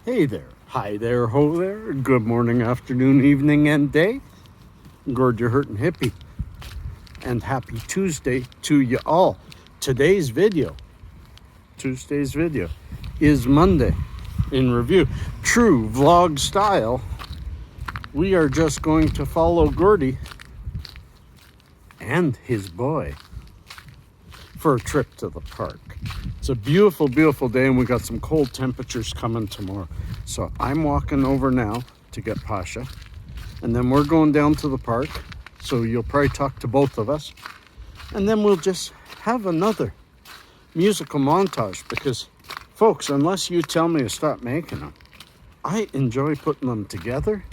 Hey there, hi there, ho there, good morning, afternoon, evening, and day. Gord your hurtin' hippie. And happy Tuesday to you all. Tuesday's video is Monday in review. True vlog style, we are just going to follow Gordy and his boy for a trip to the park. It's a beautiful, beautiful day, and we got some cold temperatures coming tomorrow. So I'm walking over now to get Pasha, and then we're going down to the park. So you'll probably talk to both of us, and then we'll just have another musical montage because, folks, unless you tell me to stop making them, I enjoy putting them together.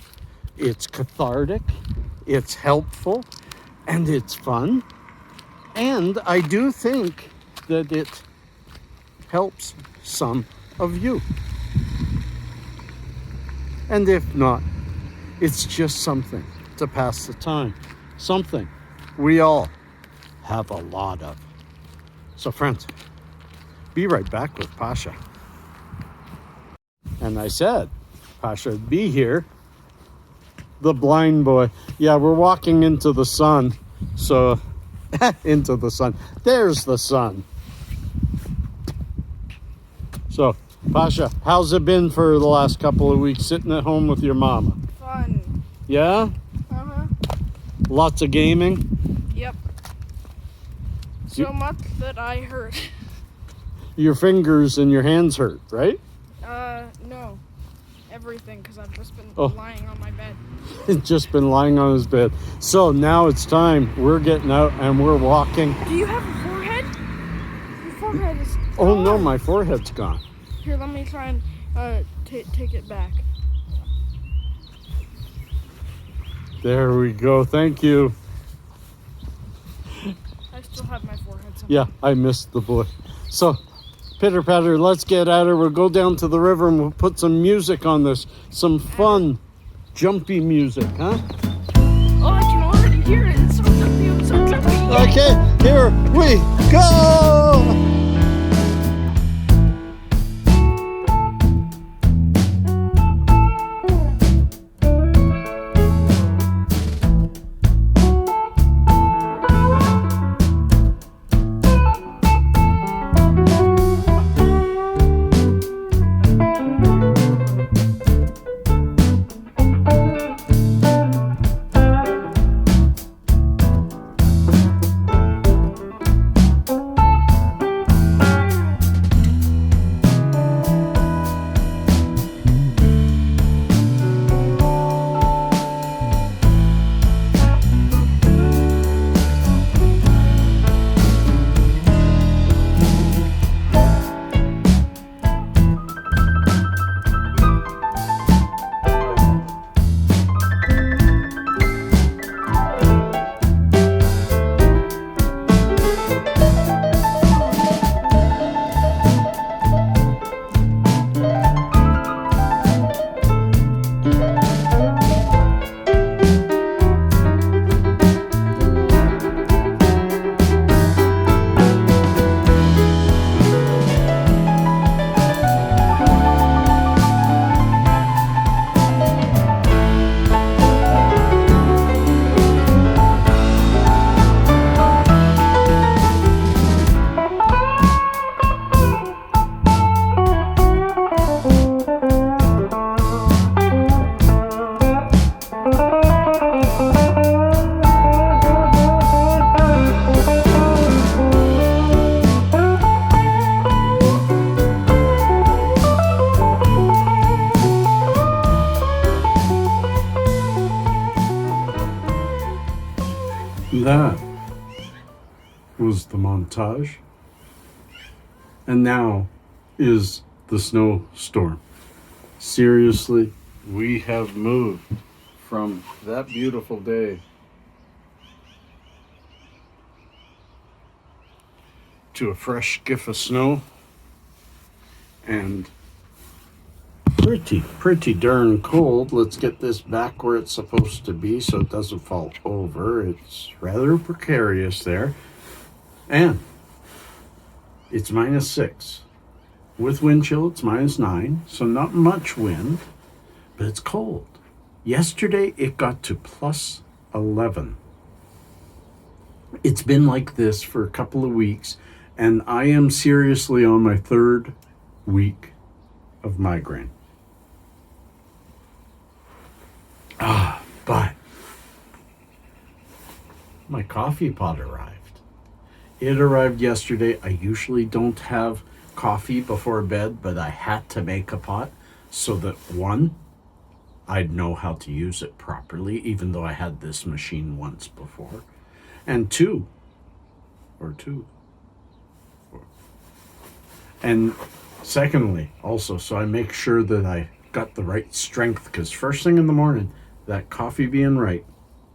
It's cathartic, it's helpful, and it's fun. And I do think that it helps some of you. And if not, it's just something to pass the time. Something we all have a lot of. So friends, be right back with Pasha. And I said Pasha would be here. The blind boy. Yeah, we're walking into the sun. So into the sun. There's the sun. So, Pasha, how's it been for the last couple of weeks sitting at home with your mama? Fun. Yeah? Uh-huh. Lots of gaming? Yep. So much that I hurt. Your fingers and your hands hurt, right? No. Everything, because I've just been Oh. lying on my bed. He's just been lying on his bed. So now it's time. We're getting out and we're walking. Do you have a forehead? Your forehead is Oh gone. no, my forehead's gone. Here, let me try and take it back. There we go. Thank you. I still have my forehead somewhere. Yeah, I missed the boy. So, pitter patter, let's get at her. We'll go down to the river and we'll put some music on this. Some fun, jumpy music, huh? Oh, I can already hear it. It's so jumpy. I'm so jumpy. Okay, here we go! That was the montage. And now is the snowstorm. Seriously, we have moved from that beautiful day to a fresh skiff of snow and pretty darn cold. Let's get this back where it's supposed to be so it doesn't fall over. It's rather precarious there. And it's -6. With wind chill, it's -9, so not much wind, but it's cold. Yesterday, it got to +11. It's been like this for a couple of weeks, and I am seriously on my 3rd week of migraine. But my coffee pot arrived. It arrived yesterday. I usually don't have coffee before bed, but I had to make a pot so that, one, I'd know how to use it properly, even though I had this machine once before. And two, and secondly, also, so I make sure that I got the right strength, because first thing in the morning, that coffee being right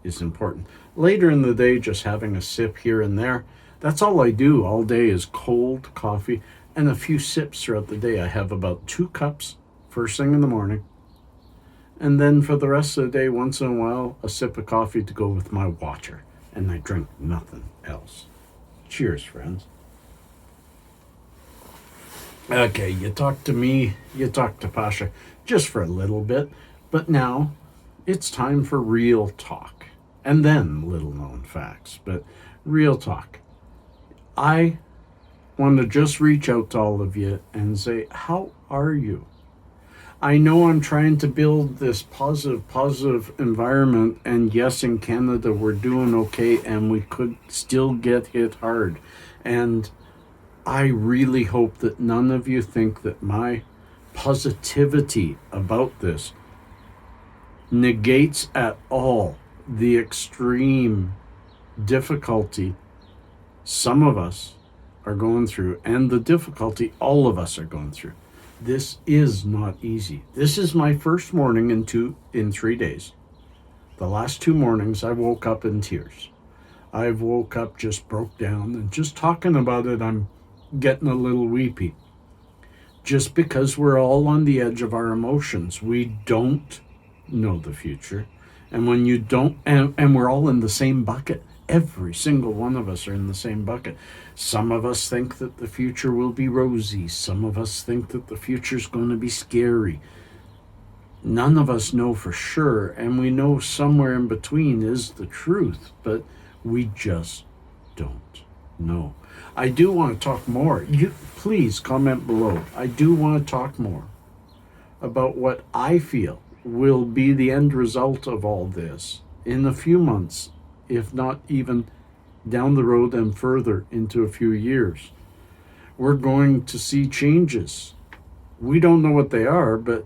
is important. Later in the day, just having a sip here and there, that's all I do all day is cold coffee and a few sips throughout the day. I have about 2 cups first thing in the morning. And then for the rest of the day, once in a while, a sip of coffee to go with my water. And I drink nothing else. Cheers, friends. Okay, you talk to me, you talk to Pasha, just for a little bit. But now, it's time for real talk. And then little known facts, but real talk. I want to just reach out to all of you and say, how are you? I know I'm trying to build this positive environment, and yes, in Canada we're doing okay, and we could still get hit hard. And I really hope that none of you think that my positivity about this negates at all the extreme difficulty some of us are going through, and the difficulty all of us are going through. This is not easy. This is my first morning in 3 days. The last 2 mornings I woke up in tears. I've woke up, just broke down, and just talking about it, I'm getting a little weepy. Just because we're all on the edge of our emotions. We don't know the future. And when you don't, and we're all in the same bucket. Every single one of us are in the same bucket. Some of us think that the future will be rosy. Some of us think that the future is going to be scary. None of us know for sure, and we know somewhere in between is the truth, but we just don't know. I do want to talk more. You please comment below. I do want to talk more about what I feel will be the end result of all this in a few months, if not even down the road and further into a few years. We're going to see changes. We don't know what they are, but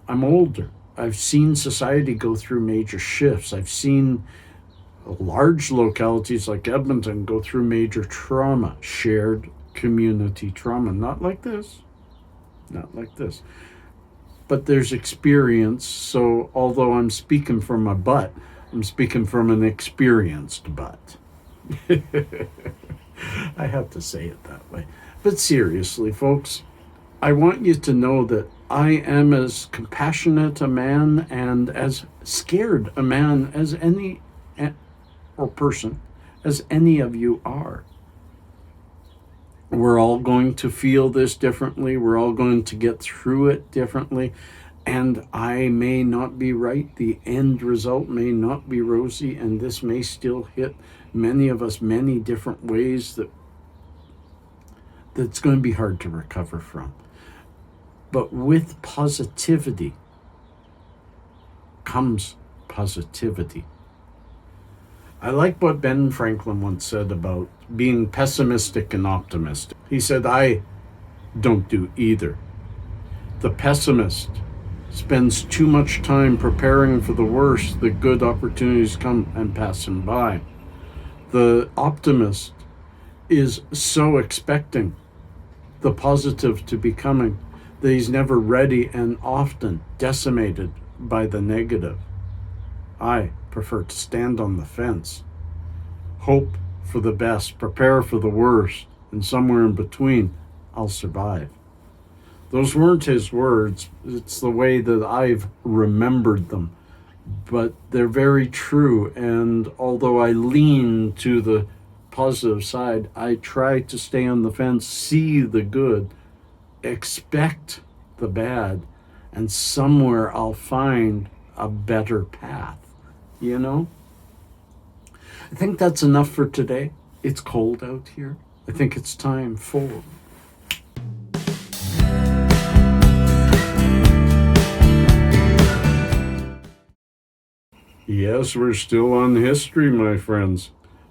I'm older. I've seen society go through major shifts. I've seen large localities like Edmonton go through major trauma, shared community trauma. Not like this. But there's experience, so although I'm speaking from my butt, I'm speaking from an experienced butt. I have to say it that way. But seriously, folks, I want you to know that I am as compassionate a man and as scared a man as any or person as any of you are. We're all going to feel this differently. We're all going to get through it differently. And I may not be right. The end result may not be rosy, and this may still hit many of us many different ways that's going to be hard to recover from. But with positivity comes positivity. I like what Ben Franklin once said about being pessimistic and optimistic. He said, I don't do either. The pessimist spends too much time preparing for the worst. The good opportunities come and pass him by. The optimist is so expecting the positive to be coming that he's never ready and often decimated by the negative. I prefer to stand on the fence, hope for the best, prepare for the worst, and somewhere in between, I'll survive. Those weren't his words. It's the way that I've remembered them. But they're very true. And although I lean to the positive side, I try to stay on the fence, see the good, expect the bad, and somewhere I'll find a better path, you know? I think that's enough for today. It's cold out here. I think it's time for... Yes, we're still on history, my friends.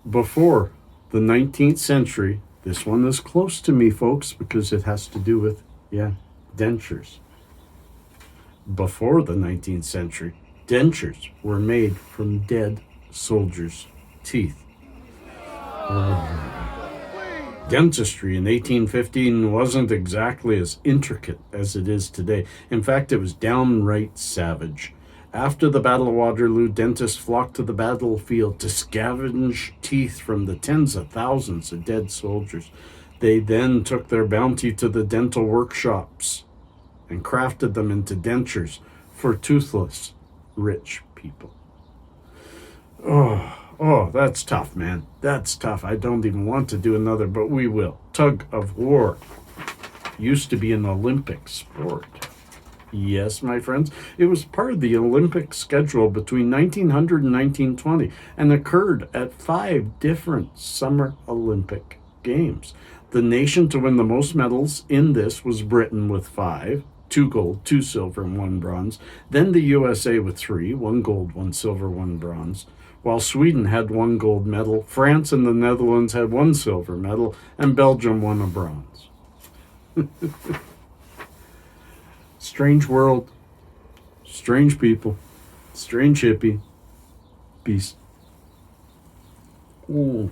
Before the 19th century, this one is close to me, folks, because it has to do with, dentures. Before the 19th century, dentures were made from dead soldiers' teeth. Dentistry in 1815 wasn't exactly as intricate as it is today. In fact, it was downright savage. After the Battle of Waterloo, dentists flocked to the battlefield to scavenge teeth from the tens of thousands of dead soldiers. They then took their bounty to the dental workshops and crafted them into dentures for toothless, rich people. Oh, that's tough, man. That's tough. I don't even want to do another, but we will. Tug of war used to be an Olympic sport. Yes, my friends, it was part of the Olympic schedule between 1900 and 1920 and occurred at 5 different Summer Olympic Games. The nation to win the most medals in this was Britain with 5, 2 gold, 2 silver, and 1 bronze. Then the USA with 3, 1 gold, 1 silver, 1 bronze. While Sweden had 1 gold medal, France and the Netherlands had 1 silver medal, and Belgium won a bronze. Strange world, strange people, strange hippie. Peace. Ooh.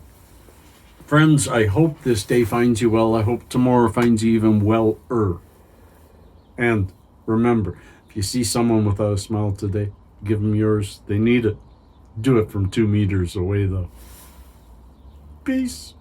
Friends, I hope this day finds you well. I hope tomorrow finds you even well-er. And remember, if you see someone without a smile today, give them yours. They need it. Do it from 2 meters away, though. Peace.